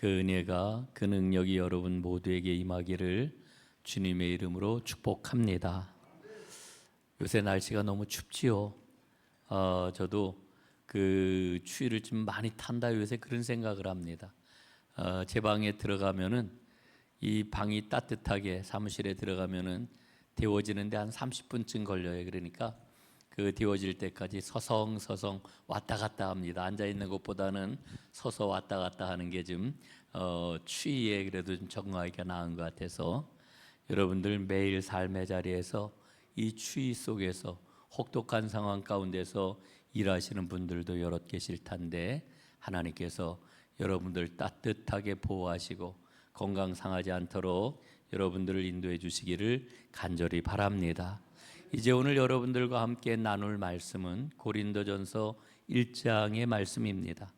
그 은혜가 그 능력이 여러분 모두에게 임하기를 주님의 이름으로 축복합니다. 요새 날씨가 너무 춥지요. 저도 그 추위를 좀 많이 탄다 요새 그런 생각을 합니다. 제 방에 들어가면은 이 방이 따뜻하게 사무실에 들어가면은 데워지는데 한 30분쯤 걸려요. 그러니까 그 데워질 때까지 서성서성 왔다 갔다 합니다. 앉아 있는 것보다는 서서 왔다 갔다 하는 게 좀 추위에 그래도 좀 적응하기가 나은 것 같아서 여러분들 매일 삶의 자리에서 이 추위 속에서 혹독한 상황 가운데서 일하시는 분들도 여럿 계실 텐데 하나님께서 여러분들 따뜻하게 보호하시고 건강 상하지 않도록 여러분들을 인도해 주시기를 간절히 바랍니다. 이제 오늘 여러분들과 함께 나눌 말씀은 고린도전서 1장의 말씀입니다.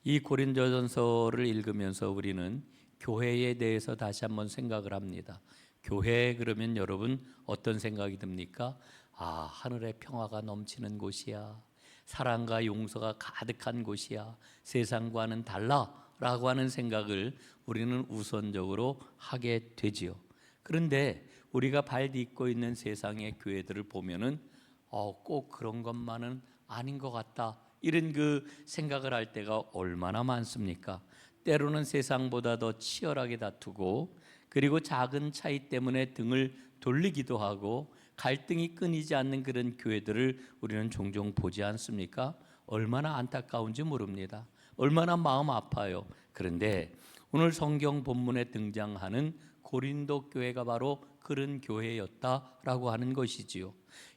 이 고린도전서를 읽으면서 우리는 교회에 대해서 다시 한번 생각을 합니다. 교회 그러면 여러분 어떤 생각이 듭니까? 하늘의 평화가 넘치는 곳이야. 사랑과 용서가 가득한 곳이야. 세상과는 달라라고 하는 생각을 우리는 우선적으로 하게 되지요. 그런데 우리가 발 딛고 있는 세상의 교회들을 보면은 꼭 그런 것만은 아닌 것 같다. 이런 그 생각을 할 때가 얼마나 많습니까? 때로는 세상보다 더 치열하게 다투고 그리고 작은 차이 때문에 등을 돌리기도 하고 갈등이 끊이지 않는 그런 교회들을 우리는 종종 보지 않습니까? 얼마나 안타까운지 모릅니다. 얼마나 마음 아파요. 그런데 오늘 성경 본문에 등장하는 고린도 교회가 바로 그런 교회였다라고 하는 것이지요.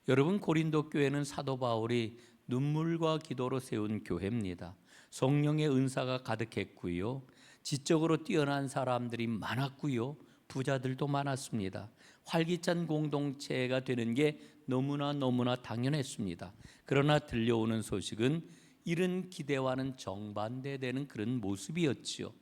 여러분, 고린도 교회는 사도 바울이 눈물과 기도로 세운 교회입니다. 성령의 은사가 가득했고요. 지적으로 뛰어난 사람들이 많았고요. 부자들도 많았습니다. 활기찬 공동체가 되는 게 너무나 당연했습니다. 그러나 들려오는 소식은 이런 기대와는 정반대되는 그런 모습이었지요.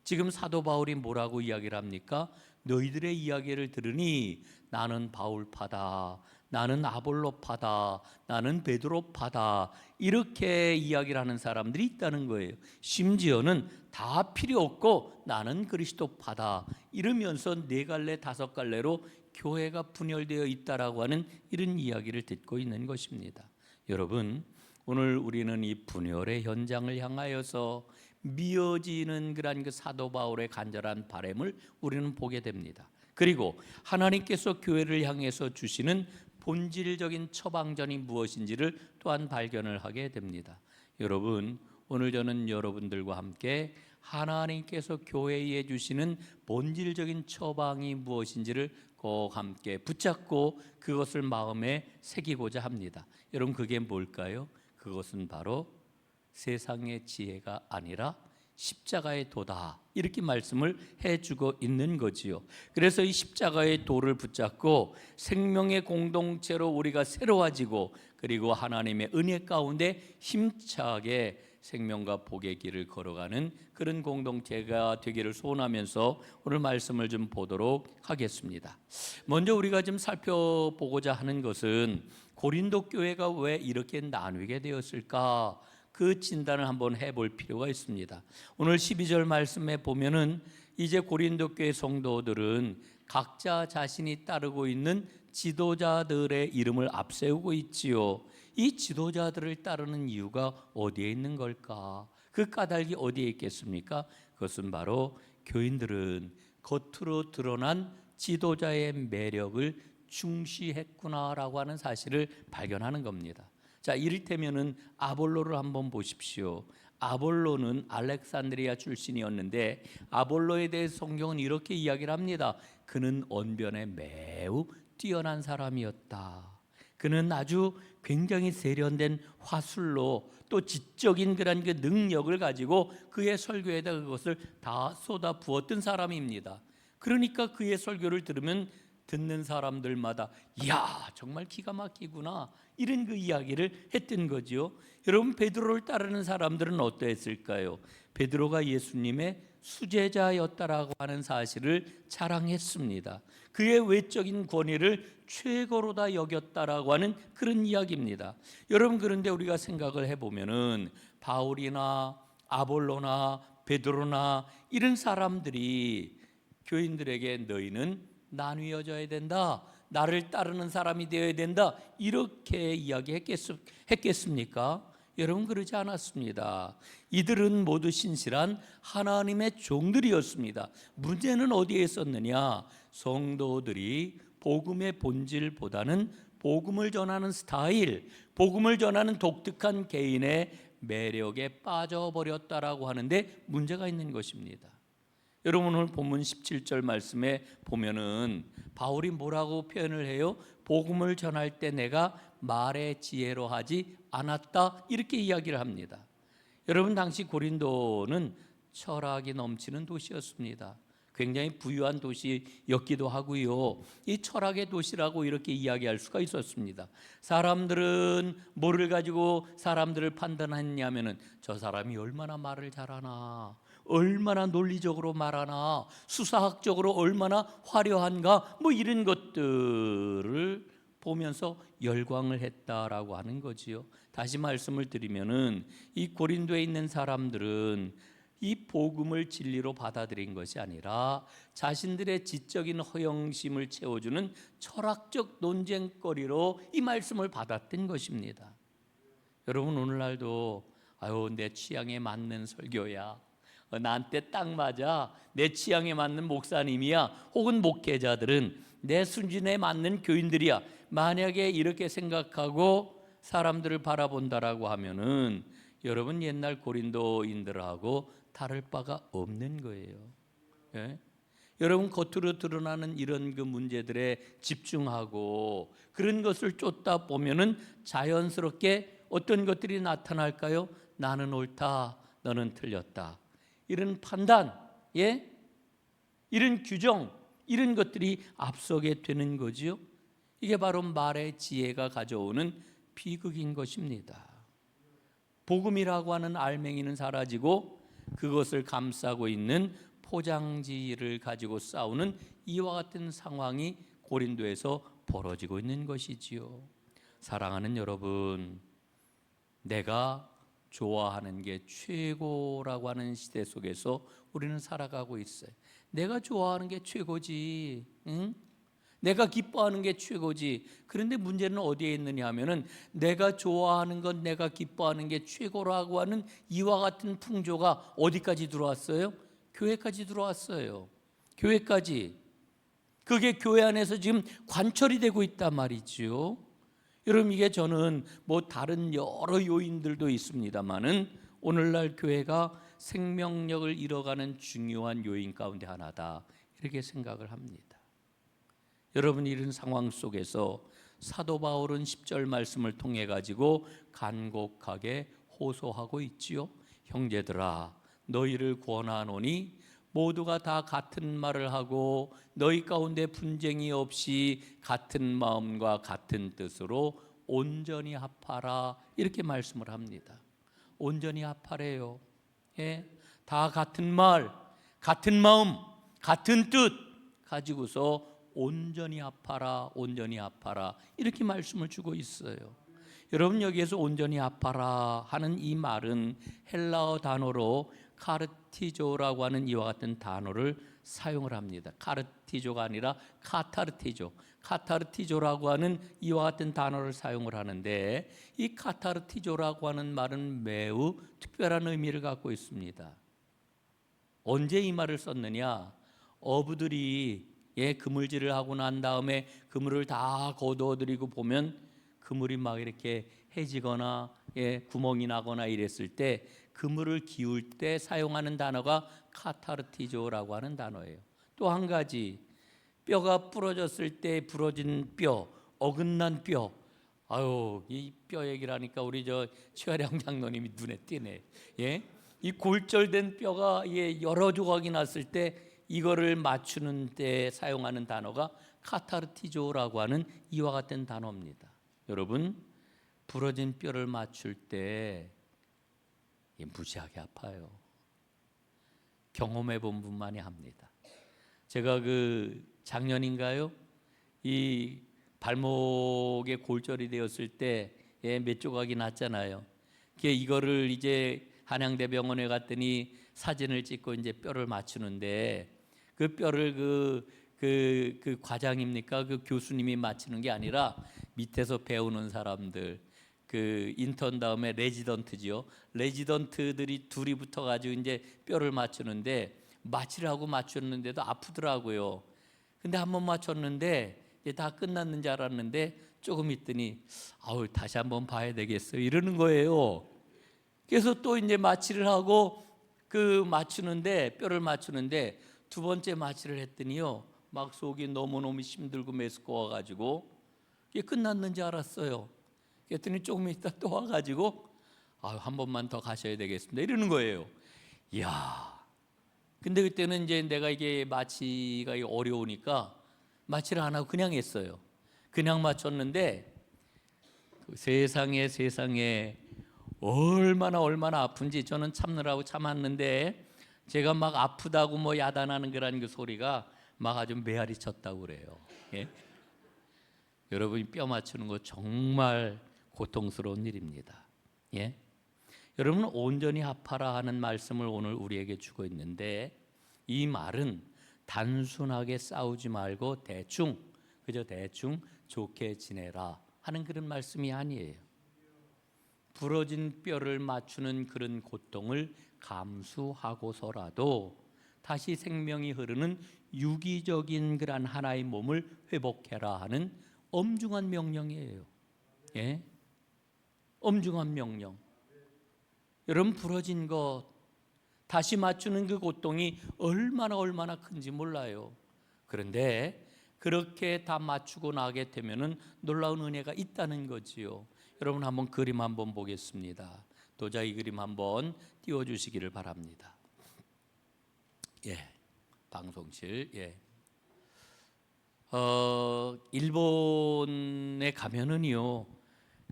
지금 사도 바울이 뭐라고 이야기를 합니까? 너희들의 이야기를 들으니 나는 바울파다, 나는 아볼로파다, 나는 베드로파다, 이렇게 이야기를 하는 사람들이 있다는 거예요. 심지어는 다 필요 없고 나는 그리스도파다 이러면서 4갈래 5갈래로 교회가 분열되어 있다라고 하는 이런 이야기를 듣고 있는 것입니다. 여러분, 오늘 우리는 이 분열의 현장을 향하여서 미어지는 그런 그 사도 바울의 간절한 바람을 우리는 보게 됩니다. 그리고 하나님께서 교회를 향해서 주시는 본질적인 처방전이 무엇인지를 또한 발견을 하게 됩니다. 여러분, 오늘 저는 여러분들과 함께 하나님께서 교회에 주시는 본질적인 처방이 무엇인지를 꼭 함께 붙잡고 그것을 마음에 새기고자 합니다. 여러분, 그게 뭘까요? 그것은 바로 세상의 지혜가 아니라 십자가의 도다, 이렇게 말씀을 해주고 있는 거지요. 그래서 이 십자가의 도를 붙잡고 생명의 공동체로 우리가 새로워지고 그리고 하나님의 은혜 가운데 힘차게 생명과 복의 길을 걸어가는 그런 공동체가 되기를 소원하면서 오늘 말씀을 좀 보도록 하겠습니다. 먼저 우리가 좀 살펴보고자 하는 것은 고린도 교회가 왜 이렇게 나뉘게 되었을까? 그 진단을 한번 해볼 필요가 있습니다. 오늘 12절 말씀에 보면은 이제 고린도 교회 성도들은 각자 자신이 따르고 있는 지도자들의 이름을 앞세우고 있지요. 이 지도자들을 따르는 이유가 어디에 있는 걸까? 그 까닭이 어디에 있겠습니까? 그것은 바로 교인들은 겉으로 드러난 지도자의 매력을 중시했구나라고 하는 사실을 발견하는 겁니다. 자, 이를테면은 아볼로를 한번 보십시오. 아볼로는 알렉산드리아 출신이었는데 아볼로에 대해 성경은 이렇게 이야기를 합니다. 그는 언변에 매우 뛰어난 사람이었다. 그는 아주 굉장히 세련된 화술로 또 지적인 그런 그 능력을 가지고 그의 설교에다 그것을 다 쏟아 부었던 사람입니다. 그러니까 그의 설교를 들으면 듣는 사람들마다 이야, 정말 기가 막히구나, 이런 그 이야기를 했던 거죠. 여러분, 베드로를 따르는 사람들은 어떠했을까요? 베드로가 예수님의 수제자였다라고 하는 사실을 자랑했습니다. 그의 외적인 권위를 최고로다 여겼다라고 하는 그런 이야기입니다. 여러분, 그런데 우리가 생각을 해보면은 바울이나 아볼로나 베드로나 이런 사람들이 교인들에게 너희는 나뉘어져야 된다, 나를 따르는 사람이 되어야 된다, 이렇게 이야기했겠습니까? 여러분, 그러지 않았습니다. 이들은 모두 신실한 하나님의 종들이었습니다. 문제는 어디에 있었느냐? 성도들이 복음의 본질보다는 복음을 전하는 스타일, 복음을 전하는 독특한 개인의 매력에 빠져버렸다라고 하는데 문제가 있는 것입니다. 여러분, 오늘 본문 17절 말씀에 보면은 바울이 뭐라고 표현을 해요? 복음을 전할 때 내가 말의 지혜로 하지 않았다, 이렇게 이야기를 합니다. 여러분, 당시 고린도는 철학이 넘치는 도시였습니다. 굉장히 부유한 도시였기도 하고요, 이 철학의 도시라고 이렇게 이야기할 수가 있었습니다. 사람들은 뭐를 가지고 사람들을 판단했냐면은 저 사람이 얼마나 말을 잘하나, 얼마나 논리적으로 말하나, 수사학적으로 얼마나 화려한가, 뭐 이런 것들을 보면서 열광을 했다라고 하는 거지요. 다시 말씀을 드리면은 이 고린도에 있는 사람들은 이 복음을 진리로 받아들인 것이 아니라 자신들의 지적인 허영심을 채워주는 철학적 논쟁거리로 이 말씀을 받았던 것입니다. 여러분, 오늘날도 아유, 내 취향에 맞는 설교야, 나한테 딱 맞아, 내 취향에 맞는 목사님이야, 혹은 목회자들은 내 수준에 맞는 교인들이야, 만약에 이렇게 생각하고 사람들을 바라본다라고 하면은 여러분, 옛날 고린도인들하고 다를 바가 없는 거예요. 예? 여러분, 겉으로 드러나는 이런 그 문제들에 집중하고 그런 것을 쫓다 보면은 자연스럽게 어떤 것들이 나타날까요? 나는 옳다, 너는 틀렸다, 이런 판단, 예? 이런 규정, 이런 것들이 앞서게 되는 거지요. 이게 바로 말의 지혜가 가져오는 비극인 것입니다. 복음이라고 하는 알맹이는 사라지고 그것을 감싸고 있는 포장지를 가지고 싸우는 이와 같은 상황이 고린도에서 벌어지고 있는 것이지요. 사랑하는 여러분, 내가 좋아하는 게 최고라고 하는 시대 속에서 우리는 살아가고 있어요. 내가 좋아하는 게 최고지, 응? 내가 기뻐하는 게 최고지. 그런데 문제는 어디에 있느냐 하면은 내가 좋아하는 것, 내가 기뻐하는 게 최고라고 하는 이와 같은 풍조가 어디까지 들어왔어요? 교회까지 들어왔어요. 교회까지. 그게 교회 안에서 지금 관철이 되고 있단 말이죠. 여러분, 이게 저는 뭐 다른 여러 요인들도 있습니다만은 오늘날 교회가 생명력을 잃어가는 중요한 요인 가운데 하나다, 이렇게 생각을 합니다. 여러분, 이런 상황 속에서 사도 바울은 10절 말씀을 통해 가지고 간곡하게 호소하고 있지요. 형제들아, 너희를 권하노니 모두가 다 같은 말을 하고 너희 가운데 분쟁이 없이 같은 마음과 같은 뜻으로 온전히 합하라, 이렇게 말씀을 합니다. 온전히 합하래요. 예? 다 같은 말, 같은 마음, 같은 뜻 가지고서 온전히 합하라, 온전히 합하라, 이렇게 말씀을 주고 있어요. 여러분, 여기에서 온전히 합하라 하는 이 말은 헬라어 단어로 카르티조라고 하는 이와 같은 단어를 사용을 합니다. 카르티조가 아니라 카타르티조, 카타르티조라고 하는 이와 같은 단어를 사용을 하는데, 이 카타르티조라고 하는 말은 매우 특별한 의미를 갖고 있습니다. 언제 이 말을 썼느냐? 어부들이 그물질을 하고 난 다음에 그물을 다 거두어들이고 보면 그물이 막 이렇게 해지거나 구멍이 나거나 이랬을 때 그물을 기울 때 사용하는 단어가 카타르티조라고 하는 단어예요. 또 한 가지, 뼈가 부러졌을 때 부러진 뼈, 어긋난 뼈, 아유, 이 뼈 얘기를 하니까 우리 저 최화량 장로님이 눈에 띄네. 예? 이 골절된 뼈가 여러 조각이 났을 때 이거를 맞추는 때 사용하는 단어가 카타르티조라고 하는 이와 같은 단어입니다. 여러분, 부러진 뼈를 맞출 때 무지하게 아파요. 경험해 본 분만이 합니다. 제가 작년인가요? 이 발목에 골절이 되었을 때 몇 조각이 났잖아요. 이거를 이제 한양대병원에 갔더니 사진을 찍고 이제 뼈를 맞추는데 그 뼈를 그 과장입니까? 그 교수님이 맞추는 게 아니라 밑에서 배우는 사람들, 그 인턴 다음에 레지던트지요. 레지던트들이 둘이 붙어가지고 이제 뼈를 맞추는데 맞추라고 맞췄는데도 아프더라고요. 근데 한 번 맞췄는데 이제 다 끝났는 줄 알았는데 조금 있더니 아우 다시 한번 봐야 되겠어요 이러는 거예요. 그래서 또 이제 마취를 하고 그 맞추는데 뼈를 맞추는데 두 번째 마취를 했더니요 막 속이 너무너무 힘들고 메스꺼 와가지고 이게 끝났는 줄 알았어요. 그랬더니 조금 있다 또 와가지고 한 번만 더 가셔야 되겠습니다 이러는 거예요. 이야. 근데 그때는 이제 내가 이게 마취가 어려우니까 마취를 안 하고 그냥 했어요. 그냥 맞췄는데 세상에 얼마나 아픈지 저는 참느라고 참았는데 제가 막 아프다고 뭐 야단하는 거라는 그 소리가 막 아주 메아리 쳤다고 그래요. 예? 여러분이 뼈 맞추는 거 정말 고통스러운 일입니다. 예? 여러분 온전히 합하라 하는 말씀을 오늘 우리에게 주고 있는데 이 말은 단순하게 싸우지 말고 그저 대충 좋게 지내라 하는 그런 말씀이 아니에요. 부러진 뼈를 맞추는 그런 고통을 감수하고서라도 다시 생명이 흐르는 유기적인 그런 하나의 몸을 회복해라 하는 엄중한 명령이에요. 예? 엄중한 명령. 여러분 부러진 것 다시 맞추는 그 고통이 얼마나 큰지 몰라요. 그런데 그렇게 다 맞추고 나게 되면은 놀라운 은혜가 있다는 거지요. 여러분 한번 그림 한번 보겠습니다. 도자기 그림 한번 띄워 주시기를 바랍니다. 예. 방송실. 예. 일본에 가면은요.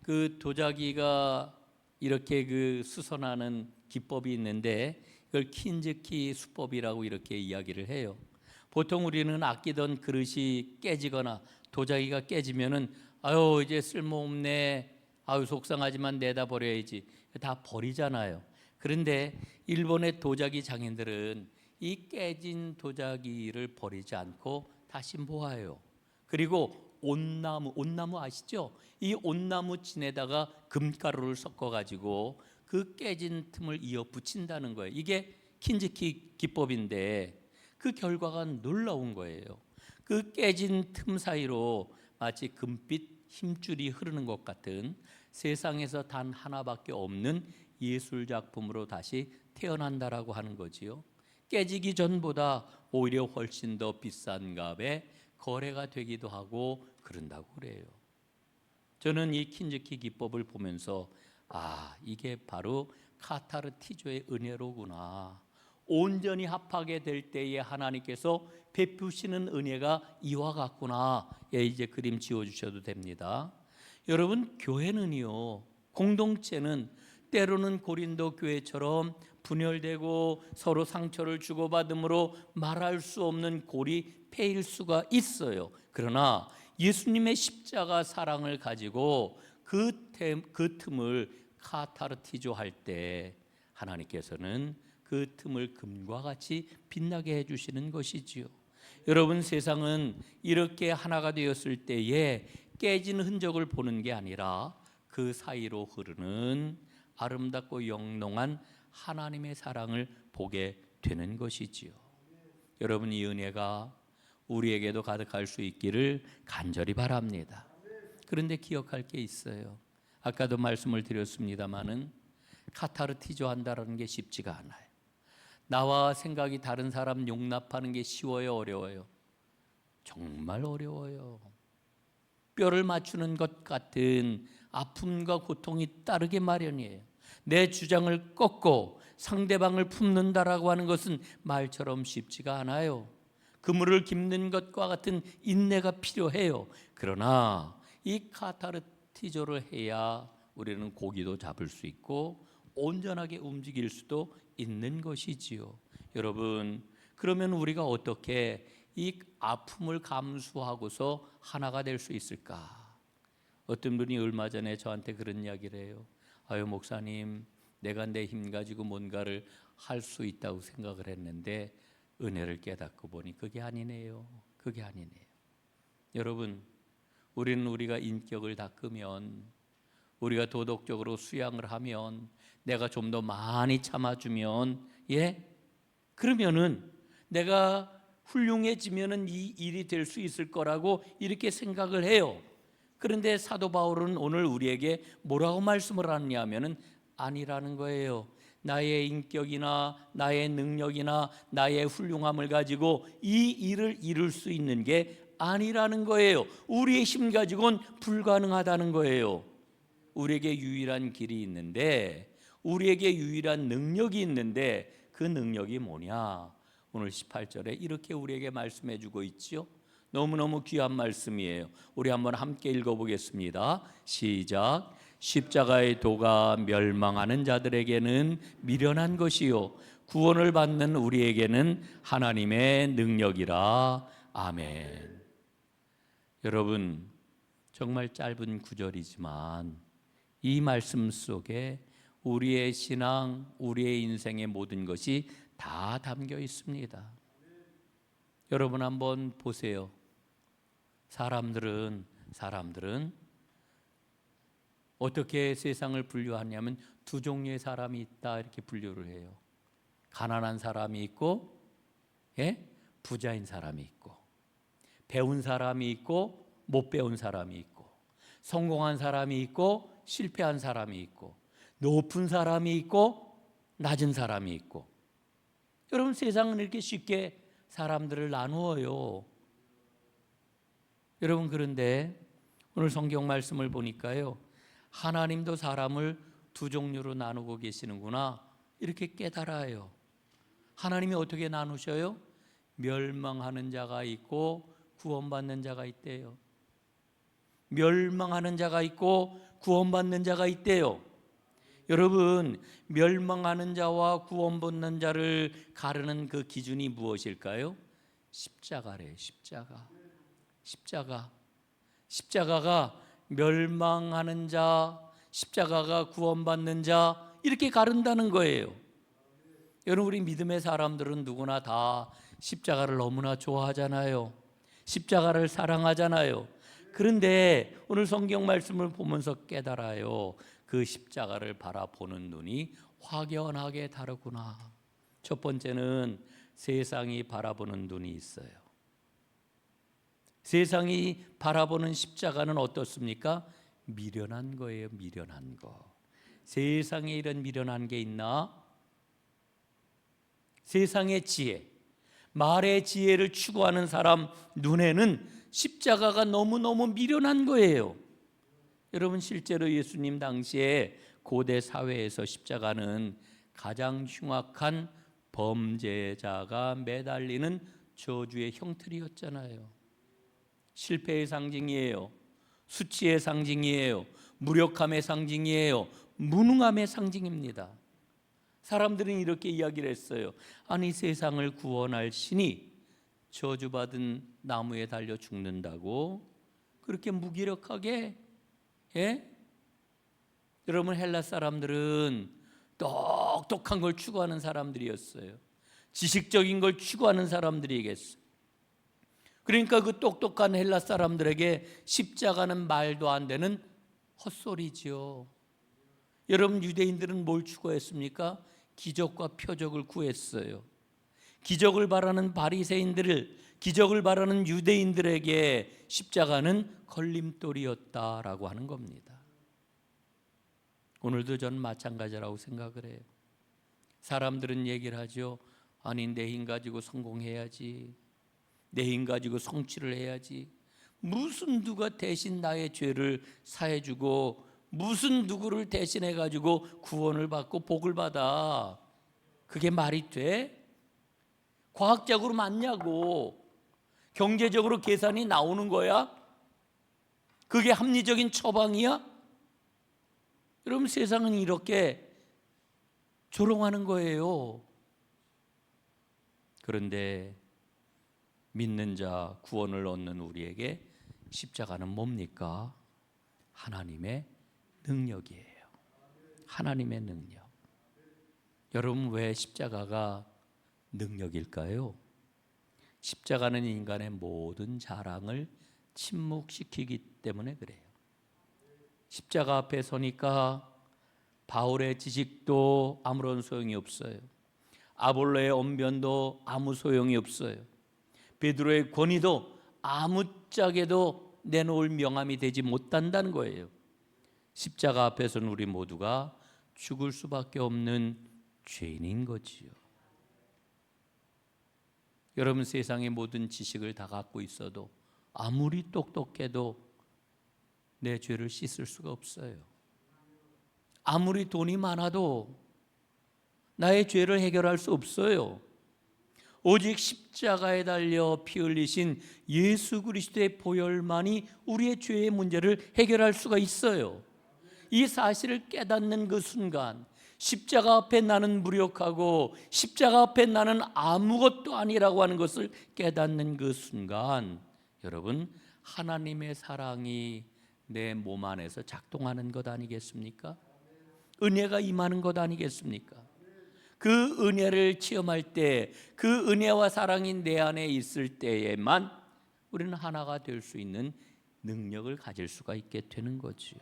그 도자기가 이렇게 그 수선하는 기법이 있는데 이걸 킨즈키 수법이라고 이렇게 이야기를 해요. 보통 우리는 아끼던 그릇이 깨지거나 도자기가 깨지면은 아유 이제 쓸모없네, 아유 속상하지만 내다 버려야지 다 버리잖아요. 그런데 일본의 도자기 장인들은 이 깨진 도자기를 버리지 않고 다시 모아요. 그리고 온나무 아시죠? 이 온나무 진에다가 금가루를 섞어가지고 그 깨진 틈을 이어 붙인다는 거예요. 이게 킨즈키 기법인데 그 결과가 놀라운 거예요. 그 깨진 틈 사이로 마치 금빛 힘줄이 흐르는 것 같은 세상에서 단 하나밖에 없는 예술 작품으로 다시 태어난다라고 하는 거지요. 깨지기 전보다 오히려 훨씬 더 비싼 값에 거래가 되기도 하고 그런다고 그래요. 저는 이 킨즈키 기법을 보면서 이게 바로 카타르티조의 은혜로구나. 온전히 합하게 될 때에 하나님께서 베푸시는 은혜가 이와 같구나. 예, 이제 그림 지어주셔도 됩니다. 여러분 교회는요, 공동체는 때로는 고린도 교회처럼 분열되고 서로 상처를 주고받음으로 말할 수 없는 골이 패일 수가 있어요. 그러나 예수님의 십자가 사랑을 가지고 그 틈을 카타르티조 할 때 하나님께서는 그 틈을 금과 같이 빛나게 해주시는 것이지요. 여러분 세상은 이렇게 하나가 되었을 때에 깨진 흔적을 보는 게 아니라 그 사이로 흐르는 아름답고 영롱한 하나님의 사랑을 보게 되는 것이지요. 여러분 이 은혜가 우리에게도 가득할 수 있기를 간절히 바랍니다. 그런데 기억할 게 있어요. 아까도 말씀을 드렸습니다마는 카타르티조 한다는 게 쉽지가 않아요. 나와 생각이 다른 사람 용납하는 게 쉬워요, 어려워요? 정말 어려워요. 뼈를 맞추는 것 같은 아픔과 고통이 따르게 마련이에요. 내 주장을 꺾고 상대방을 품는다라고 하는 것은 말처럼 쉽지가 않아요. 그물을 깁는 것과 같은 인내가 필요해요. 그러나 이 카타르티조를 해야 우리는 고기도 잡을 수 있고 온전하게 움직일 수도 있는 것이지요. 여러분, 그러면 우리가 어떻게 이 아픔을 감수하고서 하나가 될 수 있을까? 어떤 분이 얼마 전에 저한테 그런 이야기를 해요. 아유 목사님, 내가 내 힘 가지고 뭔가를 할 수 있다고 생각을 했는데 은혜를 깨닫고 보니 그게 아니네요. 그게 아니네요. 여러분, 우리는 우리가 인격을 닦으면, 우리가 도덕적으로 수양을 하면, 내가 좀 더 많이 참아주면, 그러면은 내가 훌륭해지면은 이 일이 될 수 있을 거라고 이렇게 생각을 해요. 그런데 사도 바울은 오늘 우리에게 뭐라고 말씀을 하느냐 하면은 아니라는 거예요. 나의 인격이나 나의 능력이나 나의 훌륭함을 가지고 이 일을 이룰 수 있는 게 아니라는 거예요. 우리의 힘 가지고는 불가능하다는 거예요. 우리에게 유일한 길이 있는데, 우리에게 유일한 능력이 있는데 그 능력이 뭐냐? 오늘 18절에 이렇게 우리에게 말씀해 주고 있죠. 너무너무 귀한 말씀이에요. 우리 한번 함께 읽어보겠습니다. 시작. 십자가의 도가 멸망하는 자들에게는 미련한 것이요 구원을 받는 우리에게는 하나님의 능력이라. 아멘. 여러분, 정말 짧은 구절이지만 이 말씀 속에 우리의 신앙, 우리의 인생의 모든 것이 다 담겨 있습니다. 여러분 한번 보세요. 사람들은 어떻게 세상을 분류하냐면 두 종류의 사람이 있다 이렇게 분류를 해요. 가난한 사람이 있고, 부자인 사람이 있고, 배운 사람이 있고 못 배운 사람이 있고, 성공한 사람이 있고 실패한 사람이 있고, 높은 사람이 있고 낮은 사람이 있고. 여러분, 세상은 이렇게 쉽게 사람들을 나누어요. 여러분, 그런데 오늘 성경 말씀을 보니까요, 하나님도 사람을 두 종류로 나누고 계시는구나 이렇게 깨달아요. 하나님이 어떻게 나누셔요? 멸망하는 자가 있고 구원받는 자가 있대요. 멸망하는 자가 있고 구원받는 자가 있대요. 여러분, 멸망하는 자와 구원받는 자를 가르는 그 기준이 무엇일까요? 십자가래요. 십자가가 멸망하는 자, 십자가가 구원받는 자 이렇게 가른다는 거예요. 여러분, 우리 믿음의 사람들은 누구나 다 십자가를 너무나 좋아하잖아요. 십자가를 사랑하잖아요. 그런데 오늘 성경 말씀을 보면서 깨달아요. 그 십자가를 바라보는 눈이 확연하게 다르구나. 첫 번째는 세상이 바라보는 눈이 있어요. 세상이 바라보는 십자가는 어떻습니까? 미련한 거예요. 미련한 거. 세상에 이런 미련한 게 있나? 세상의 지혜, 말의 지혜를 추구하는 사람 눈에는 십자가가 너무너무 미련한 거예요. 여러분, 실제로 예수님 당시에 고대 사회에서 십자가는 가장 흉악한 범죄자가 매달리는 저주의 형틀이었잖아요. 실패의 상징이에요. 수치의 상징이에요. 무력함의 상징이에요. 무능함의 상징입니다. 사람들은 이렇게 이야기를 했어요. 아니, 세상을 구원할 신이 저주받은 나무에 달려 죽는다고? 그렇게 무기력하게? 여러분, 헬라 사람들은 똑똑한 걸 추구하는 사람들이었어요. 지식적인 걸 추구하는 사람들이겠어요. 그러니까 그 똑똑한 헬라 사람들에게 십자가는 말도 안 되는 헛소리지요. 여러분, 유대인들은 뭘 추구했습니까? 기적과 표적을 구했어요. 기적을 바라는 바리새인들을, 기적을 바라는 유대인들에게 십자가는 걸림돌이었다라고 하는 겁니다. 오늘도 저는 마찬가지라고 생각을 해요. 사람들은 얘기를 하죠. 아니, 내 힘 가지고 성공해야지, 내 힘 가지고 성취를 해야지, 무슨 누가 대신 나의 죄를 사해주고 무슨 누구를 대신해 가지고 구원을 받고 복을 받아. 그게 말이 돼? 과학적으로 맞냐고. 경제적으로 계산이 나오는 거야? 그게 합리적인 처방이야? 여러분, 세상은 이렇게 조롱하는 거예요. 그런데 믿는 자, 구원을 얻는 우리에게 십자가는 뭡니까? 하나님의 능력이에요. 하나님의 능력. 여러분, 왜 십자가가 능력일까요? 십자가는 인간의 모든 자랑을 침묵시키기 때문에 그래요. 십자가 앞에 서니까 바울의 지식도 아무런 소용이 없어요. 아볼로의 언변도 아무 소용이 없어요. 베드로의 권위도 아무짝에도 내놓을 명함이 되지 못한다는 거예요. 십자가 앞에서는 우리 모두가 죽을 수밖에 없는 죄인인 거지요. 여러분, 세상의 모든 지식을 다 갖고 있어도 아무리 똑똑해도 내 죄를 씻을 수가 없어요. 아무리 돈이 많아도 나의 죄를 해결할 수 없어요. 오직 십자가에 달려 피 흘리신 예수 그리스도의 보혈만이 우리의 죄의 문제를 해결할 수가 있어요. 이 사실을 깨닫는 그 순간, 십자가 앞에 나는 무력하고 십자가 앞에 나는 아무것도 아니라고 하는 것을 깨닫는 그 순간, 여러분, 하나님의 사랑이 내 몸 안에서 작동하는 것 아니겠습니까? 은혜가 임하는 것 아니겠습니까? 그 은혜를 체험할 때, 그 은혜와 사랑이 내 안에 있을 때에만 우리는 하나가 될 수 있는 능력을 가질 수가 있게 되는 거지요.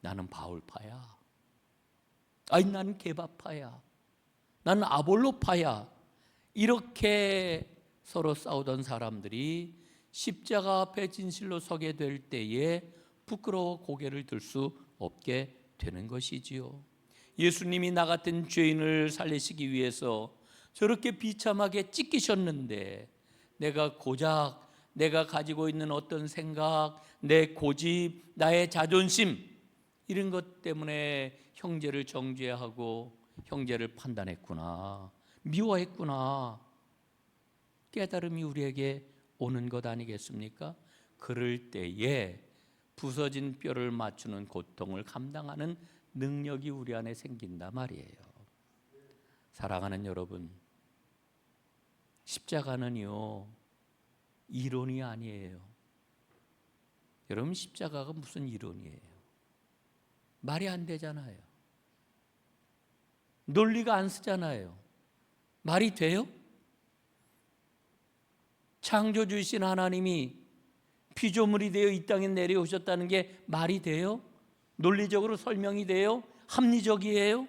나는 바울파야. 아니, 나는 게바파야. 나는 아볼로파야. 이렇게 서로 싸우던 사람들이 십자가 앞에 진실로 서게 될 때에 부끄러워 고개를 들 수 없게 되는 것이지요. 예수님이 나 같은 죄인을 살리시기 위해서 저렇게 비참하게 찢기셨는데, 내가 고작 내가 가지고 있는 어떤 생각, 내 고집, 나의 자존심, 이런 것 때문에 형제를 정죄하고 형제를 판단했구나, 미워했구나, 깨달음이 우리에게 오는 것 아니겠습니까? 그럴 때에 부서진 뼈를 맞추는 고통을 감당하는 능력이 우리 안에 생긴단 말이에요. 사랑하는 여러분, 십자가는요, 이론이 아니에요. 여러분, 십자가가 무슨 이론이에요? 말이 안 되잖아요. 논리가 안 쓰잖아요. 말이 돼요? 창조주이신 하나님이 피조물이 되어 이 땅에 내려오셨다는 게 말이 돼요? 논리적으로 설명이 돼요? 합리적이에요?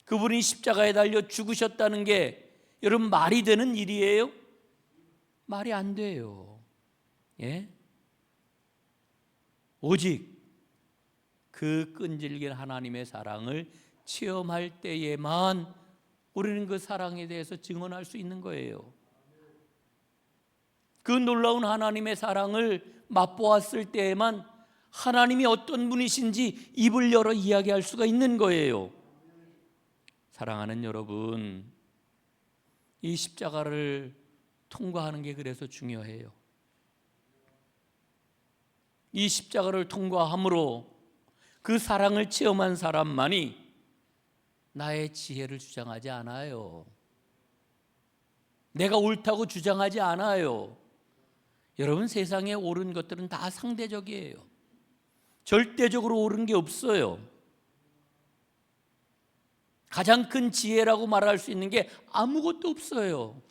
그분이 십자가에 달려 죽으셨다는 게 여러분 말이 되는 일이에요? 말이 안 돼요. 예? 오직 그 끈질긴 하나님의 사랑을 체험할 때에만 우리는 그 사랑에 대해서 증언할 수 있는 거예요. 그 놀라운 하나님의 사랑을 맛보았을 때에만 하나님이 어떤 분이신지 입을 열어 이야기할 수가 있는 거예요. 사랑하는 여러분, 이 십자가를 통과하는 게 그래서 중요해요. 이 십자가를 통과함으로 그 사랑을 체험한 사람만이 나의 지혜를 주장하지 않아요. 내가 옳다고 주장하지 않아요. 여러분, 세상에 옳은 것들은 다 상대적이에요. 절대적으로 옳은 게 없어요. 가장 큰 지혜라고 말할 수 있는 게 아무것도 없어요.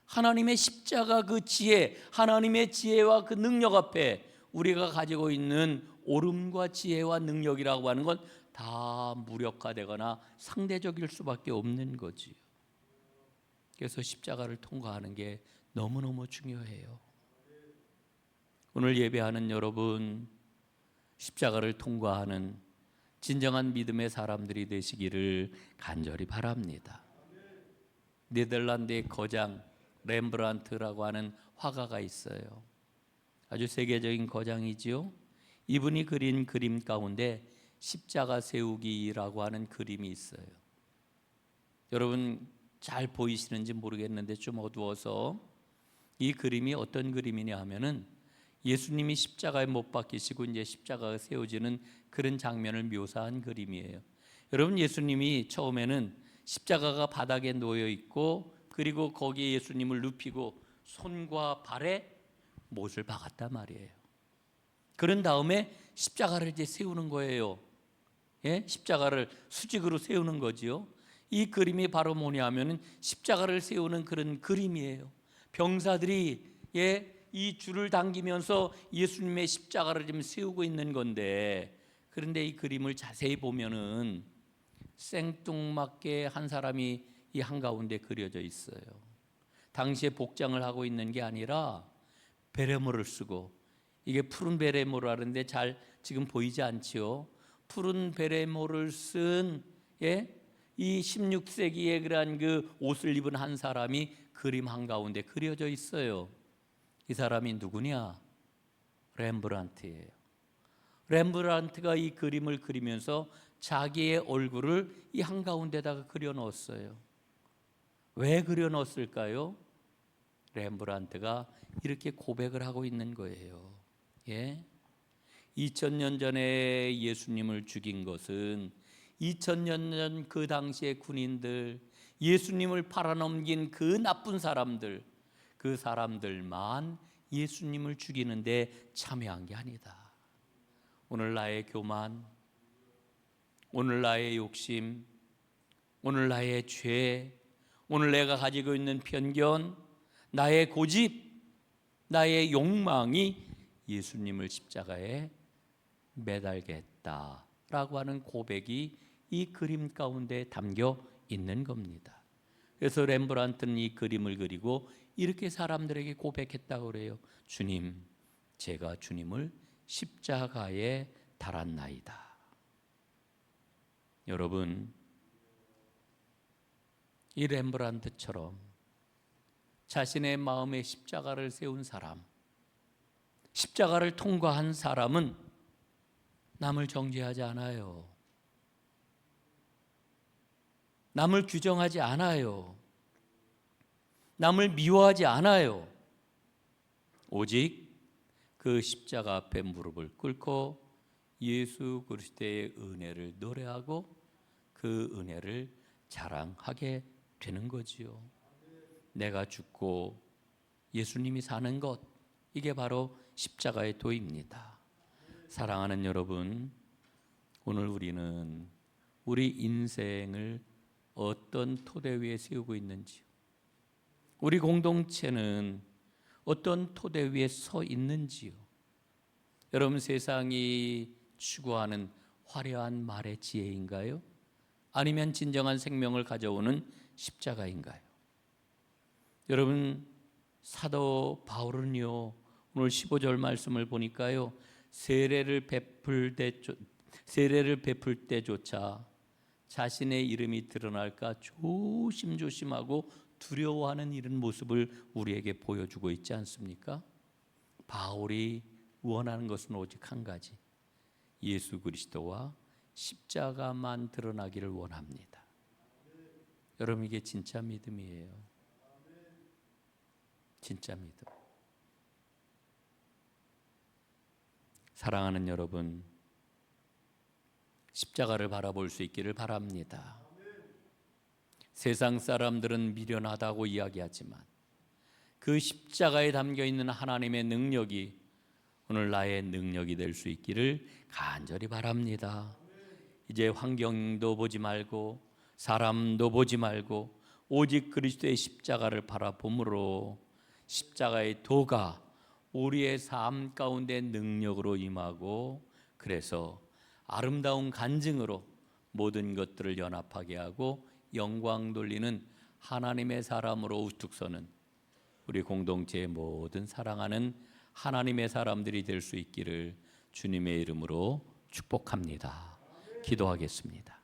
하나님의 십자가 그 지혜, 하나님의 지혜와 그 능력 앞에 우리가 가지고 있는 옳음과 지혜와 능력이라고 하는 건 다 무력화되거나 상대적일 수밖에 없는 거지요. 그래서 십자가를 통과하는 게 너무너무 중요해요. 오늘 예배하는 여러분, 십자가를 통과하는 진정한 믿음의 사람들이 되시기를 간절히 바랍니다. 네덜란드의 거장 렘브란트라고 하는 화가가 있어요. 아주 세계적인 거장이지요. 이분이 그린 그림 가운데 십자가 세우기라고 하는 그림이 있어요. 여러분 잘 보이시는지 모르겠는데 좀 어두워서, 이 그림이 어떤 그림이냐 하면은 예수님이 십자가에 못 박히시고 이제 십자가가 세워지는 그런 장면을 묘사한 그림이에요. 여러분, 예수님이 처음에는 십자가가 바닥에 놓여 있고, 그리고 거기에 예수님을 눕히고 손과 발에 못을 박았단 말이에요. 그런 다음에 십자가를 이제 세우는 거예요. 예? 십자가를 수직으로 세우는 거지요. 이 그림이 바로 뭐냐 하면은 십자가를 세우는 그런 그림이에요. 병사들이 이 줄을 당기면서 예수님의 십자가를 지금 세우고 있는 건데, 그런데 이 그림을 자세히 보면은 생뚱맞게 한 사람이 이 한가운데 그려져 있어요. 당시에 복장을 하고 있는 게 아니라 베레모를 쓰고, 이게 푸른 베레모라는데 잘 지금 보이지 않지요. 푸른 베레모를 쓴 이 16세기의 그러한 그 옷을 입은 한 사람이 그림 한가운데 그려져 있어요. 이 사람이 누구냐? 렘브란트예요. 렘브란트가 이 그림을 그리면서 자기의 얼굴을 이 한가운데다가 그려 넣었어요. 왜 그려 넣었을까요? 렘브란트가 이렇게 고백을 하고 있는 거예요. 2000년 전에 예수님을 죽인 것은 2000년 전 그 당시의 군인들, 예수님을 팔아넘긴 그 나쁜 사람들, 그 사람들만 예수님을 죽이는데 참여한 게 아니다. 오늘 나의 교만, 오늘 나의 욕심, 오늘 나의 죄, 오늘 내가 가지고 있는 편견, 나의 고집, 나의 욕망이 예수님을 십자가에 매달겠다라고 하는 고백이 이 그림 가운데 담겨 있는 겁니다. 그래서 렘브란트는 이 그림을 그리고 이렇게 사람들에게 고백했다고 그래요. 주님, 제가 주님을 십자가에 달았나이다. 여러분, 이 렘브란트처럼 자신의 마음에 십자가를 세운 사람, 십자가를 통과한 사람은 남을 정죄하지 않아요. 남을 규정하지 않아요. 남을 미워하지 않아요. 오직 그 십자가 앞에 무릎을 꿇고 예수 그리스도의 은혜를 노래하고 그 은혜를 자랑하게 되는 거지요. 내가 죽고 예수님이 사는 것, 이게 바로 십자가의 도입니다. 사랑하는 여러분, 오늘 우리는 우리 인생을 어떤 토대 위에 세우고 있는지요? 우리 공동체는 어떤 토대 위에 서 있는지요? 여러분, 세상이 추구하는 화려한 말의 지혜인가요? 아니면 진정한 생명을 가져오는 십자가인가요? 여러분, 사도 바울은요, 오늘 15절 말씀을 보니까요, 세례를 베풀 때조차 자신의 이름이 드러날까 조심조심하고 두려워하는 이런 모습을 우리에게 보여주고 있지 않습니까? 바울이 원하는 것은 오직 한 가지, 예수 그리스도와 십자가만 드러나기를 원합니다. 여러분, 이게 진짜 믿음이에요. 진짜 믿음. 사랑하는 여러분, 십자가를 바라볼 수 있기를 바랍니다. 세상 사람들은 미련하다고 이야기하지만 그 십자가에 담겨 있는 하나님의 능력이 오늘 나의 능력이 될 수 있기를 간절히 바랍니다. 이제 환경도 보지 말고 사람도 보지 말고 오직 그리스도의 십자가를 바라봄으로 십자가의 도가 우리의 삶 가운데 능력으로 임하고, 그래서 아름다운 간증으로 모든 것들을 연합하게 하고 영광 돌리는 하나님의 사람으로 우뚝 서는 우리 공동체의 모든 사랑하는 하나님의 사람들이 될 수 있기를 주님의 이름으로 축복합니다. 기도하겠습니다.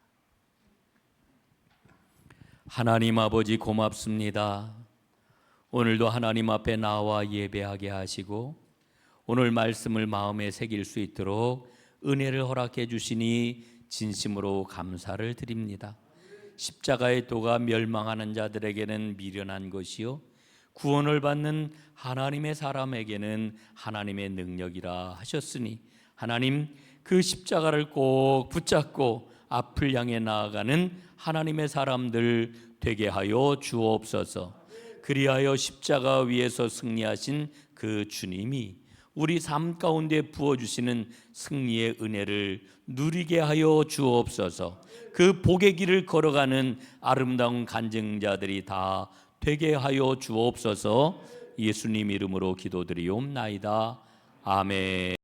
하나님 아버지, 고맙습니다. 오늘도 하나님 앞에 나와 예배하게 하시고 오늘 말씀을 마음에 새길 수 있도록 은혜를 허락해 주시니 진심으로 감사를 드립니다. 십자가의 도가 멸망하는 자들에게는 미련한 것이요 구원을 받는 하나님의 사람에게는 하나님의 능력이라 하셨으니, 하나님, 그 십자가를 꼭 붙잡고 앞을 향해 나아가는 하나님의 사람들 되게 하여 주옵소서. 그리하여 십자가 위에서 승리하신 그 주님이 우리 삶 가운데 부어주시는 승리의 은혜를 누리게 하여 주옵소서. 그 복의 길을 걸어가는 아름다운 간증자들이 다 되게 하여 주옵소서. 예수님 이름으로 기도드리옵나이다. 아멘.